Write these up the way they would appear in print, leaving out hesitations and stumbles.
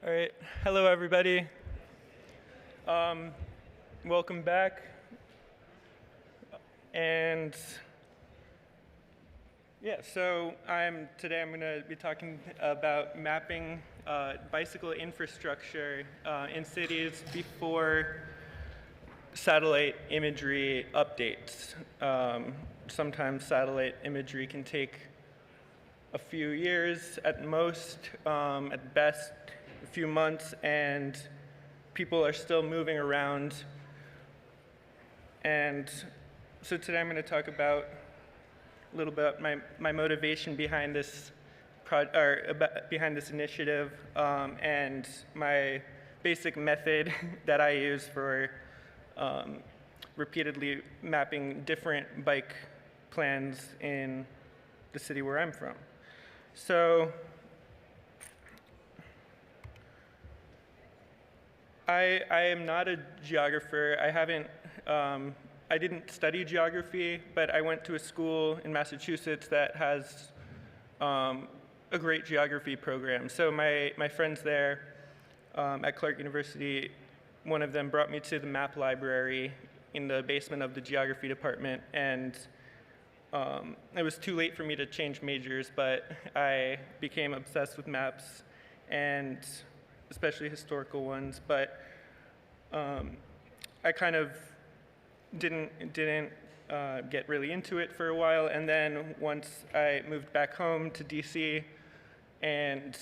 All right. Hello, everybody. Welcome back. And so today I'm going to be talking about mapping bicycle infrastructure in cities before satellite imagery updates. Sometimes satellite imagery can take a few years at most, at best a few months, and people are still moving around. And so today I'm going to talk about a little bit my motivation behind this behind this initiative, and my basic method that I use for repeatedly mapping different bike plans in the city where I'm from. So I am not a geographer. I didn't study geography, but I went to a school in Massachusetts that has a great geography program. So my friends there at Clark University, one of them brought me to the map library in the basement of the geography department, and it was too late for me to change majors, but I became obsessed with maps, and especially historical ones, but I kind of didn't get really into it for a while, and then once I moved back home to DC and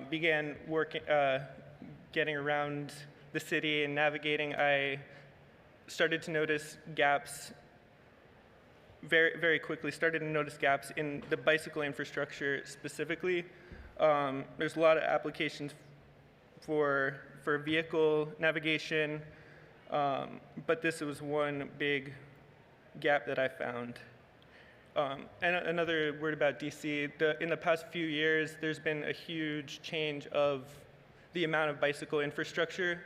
began working, getting around the city and navigating, I started to notice gaps very, very quickly, started to notice gaps in the bicycle infrastructure specifically. There's a lot of applications for vehicle navigation, but this was one big gap that I found. And another word about DC, in the past few years, there's been a huge change of the amount of bicycle infrastructure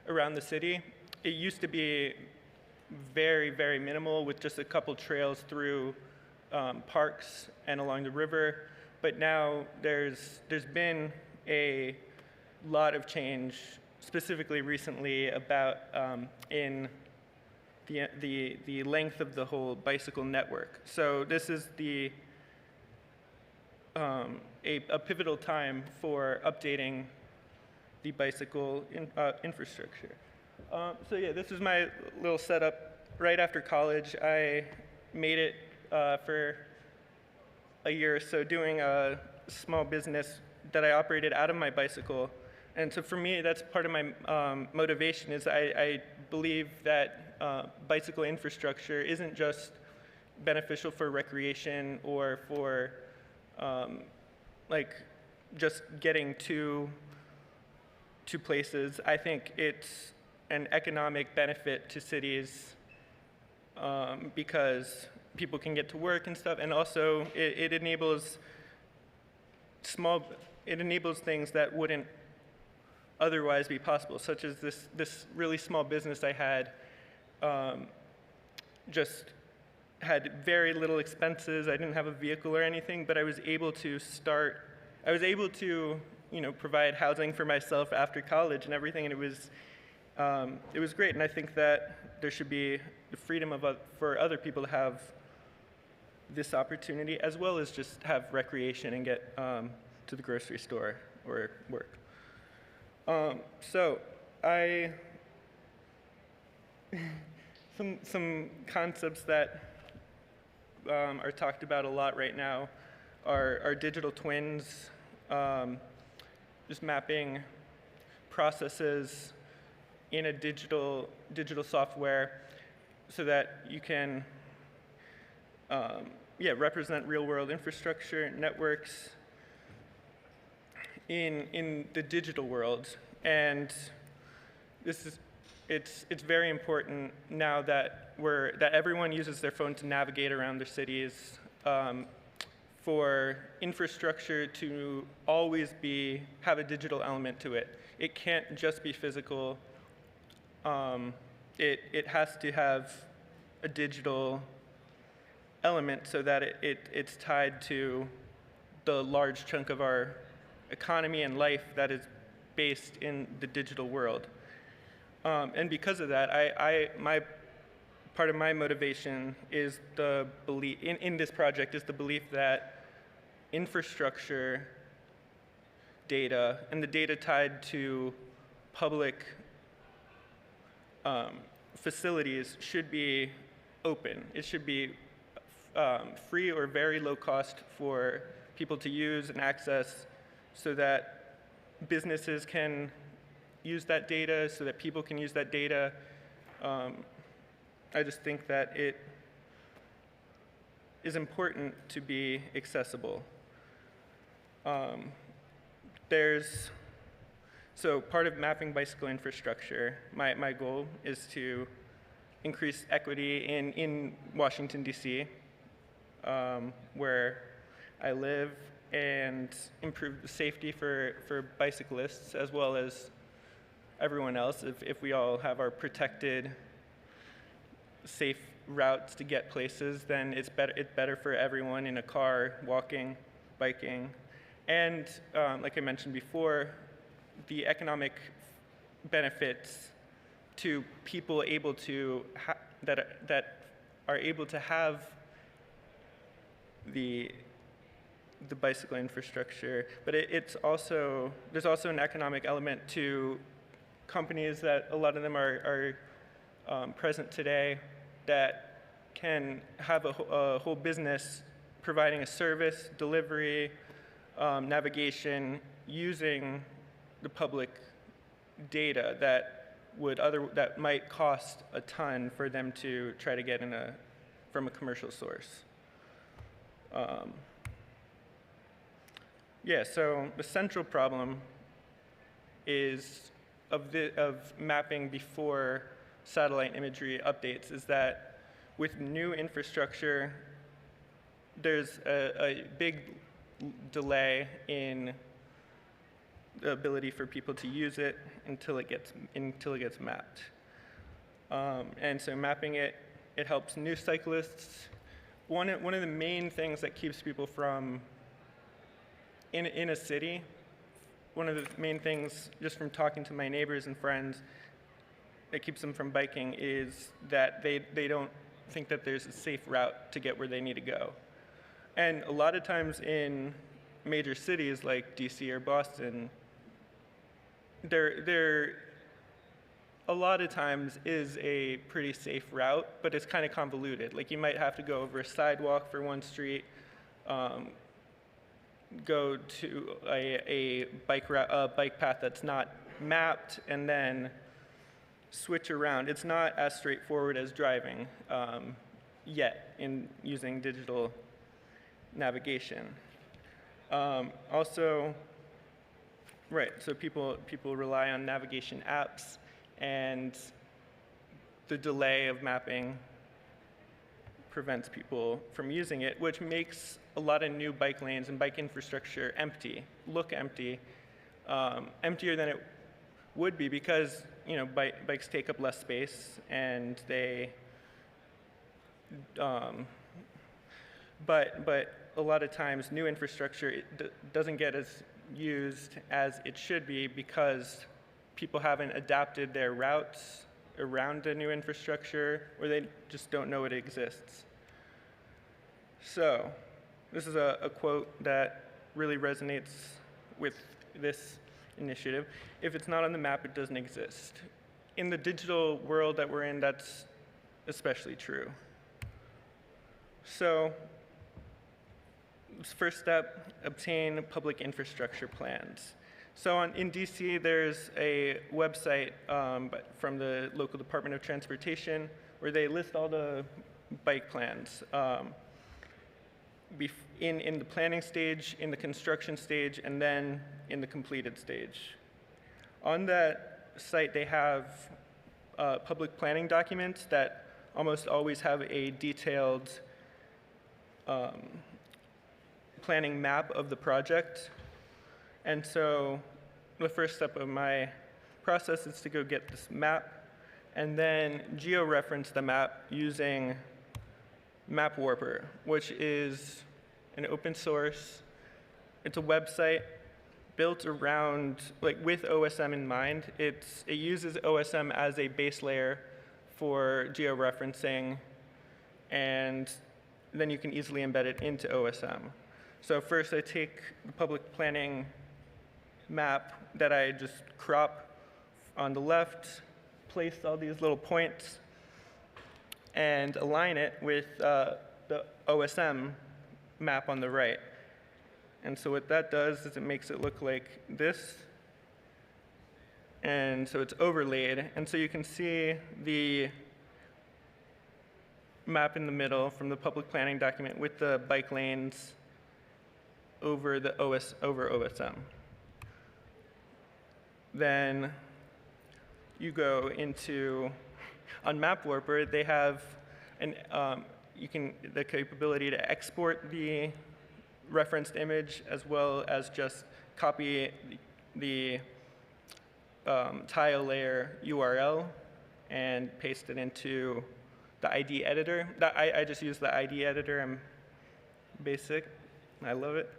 around the city. It used to be very, very minimal with just a couple trails through parks and along the river. But now there's been a lot of change, specifically recently, about in the length of the whole bicycle network. So this is a pivotal time for updating the bicycle infrastructure. So yeah, this is my little setup right after college. I made it for a year or so doing a small business that I operated out of my bicycle. And so for me, that's part of my motivation is I believe that bicycle infrastructure isn't just beneficial for recreation or for like just getting to places. I think it's an economic benefit to cities because people can get to work and stuff, and also it enables things that wouldn't otherwise be possible, such as this really small business I had. Just had very little expenses. I didn't have a vehicle or anything, but I was able to provide housing for myself after college and everything, and it was great. And I think that there should be the freedom for other people to have this opportunity, as well as just have recreation and get to the grocery store or work. So some concepts that are talked about a lot right now are digital twins, just mapping processes in a digital software so that you can represent real-world infrastructure networks in the digital world. And it's very important now that everyone uses their phone to navigate around their cities, for infrastructure to always have a digital element to it. It can't just be physical. It has to have a digital element so that it's tied to the large chunk of our economy and life that is based in the digital world. And because of that, part of my motivation is the belief, in this project, is the belief that infrastructure data and the data tied to public facilities should be open. It should be free or very low cost for people to use and access, so that businesses can use that data, so that people can use that data. I just think that it is important to be accessible. So part of mapping bicycle infrastructure, my goal is to increase equity in Washington, D.C., where I live, and improve the safety for bicyclists as well as everyone else. If we all have our protected, safe routes to get places, then it's better for everyone in a car, walking, biking. And like I mentioned before, the economic benefits to people able to that are able to have the bicycle infrastructure, but there's also an economic element to companies that a lot of them are present today that can have a whole business providing a service, delivery, navigation, using the public data that might cost a ton for them to try to get from a commercial source. So the central problem of mapping before satellite imagery updates is that with new infrastructure, there's a big delay in the ability for people to use it until it gets mapped. And so mapping it helps new cyclists. One of the main things that keeps people from in a city, one of the main things, just from talking to my neighbors and friends, that keeps them from biking is that they don't think that there's a safe route to get where they need to go. And a lot of times in major cities like DC or Boston, there a lot of times is a pretty safe route, but it's kind of convoluted. Like, you might have to go over a sidewalk for one street, go to a bike path that's not mapped, and then switch around. It's not as straightforward as driving yet in using digital navigation. So people rely on navigation apps, and the delay of mapping prevents people from using it, which makes a lot of new bike lanes and bike infrastructure look empty, emptier than it would be, because bikes take up less space, and but a lot of times new infrastructure doesn't get as used as it should be because people haven't adapted their routes around the new infrastructure, or they just don't know it exists. So this is a quote that really resonates with this initiative. If it's not on the map, it doesn't exist. In the digital world that we're in, that's especially true. So first step, obtain public infrastructure plans. So in DC, there's a website from the local Department of Transportation where they list all the bike plans in the planning stage, in the construction stage, and then in the completed stage. On that site, they have public planning documents that almost always have a detailed planning map of the project. And so the first step of my process is to go get this map and then georeference the map using Map Warper, which is an open source. It's a website built around, like with OSM in mind. It uses OSM as a base layer for georeferencing, and then you can easily embed it into OSM. So first I take the public planning map that I just crop on the left, place all these little points, and align it with the OSM map on the right. And so what that does is it makes it look like this. And so it's overlaid. And so you can see the map in the middle from the public planning document with the bike lanes over the over OSM. Then you go into, on Map Warper, they have the capability to export the referenced image as well as just copy the tile layer URL and paste it into the ID editor. I just use the ID editor. I'm basic. I love it.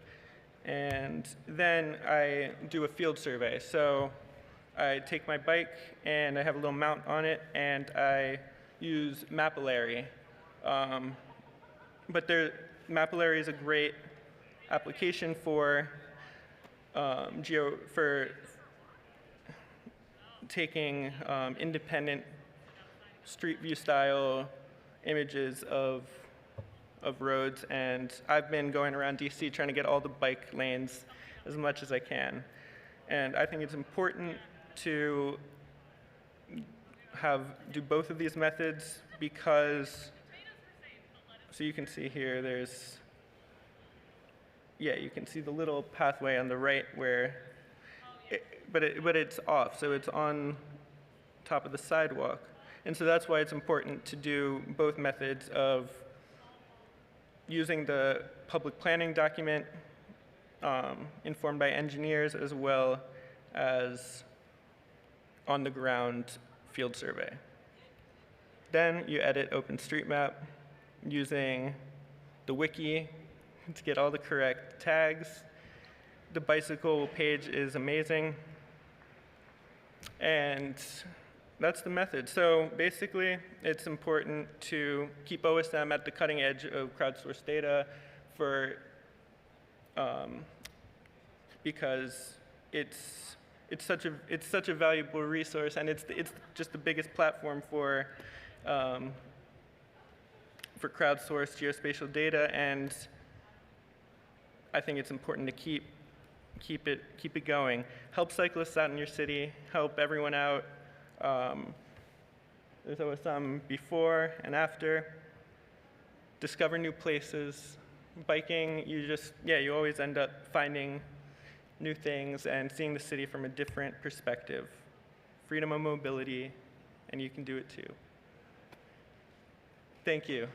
And then I do a field survey. So I take my bike and I have a little mount on it, and I use Mapillary. But Mapillary is a great application for taking independent street view style images of roads, and I've been going around DC trying to get all the bike lanes as much as I can. And I think it's important to do both of these methods because, so you can see here, you can see the little pathway on the right where, but it's off, so it's on top of the sidewalk. And so that's why it's important to do both methods of using the public planning document informed by engineers as well as on-the-ground field survey. Then you edit OpenStreetMap using the wiki to get all the correct tags. The bicycle page is amazing. And that's the method. So basically, it's important to keep OSM at the cutting edge of crowdsourced data because it's such a valuable resource, and it's just the biggest platform for crowdsourced geospatial data, and I think it's important to keep it going. Help cyclists out in your city. Help everyone out. There's always some before and after. Discover new places. Biking, you always end up finding new things and seeing the city from a different perspective. Freedom of mobility, and you can do it too. Thank you.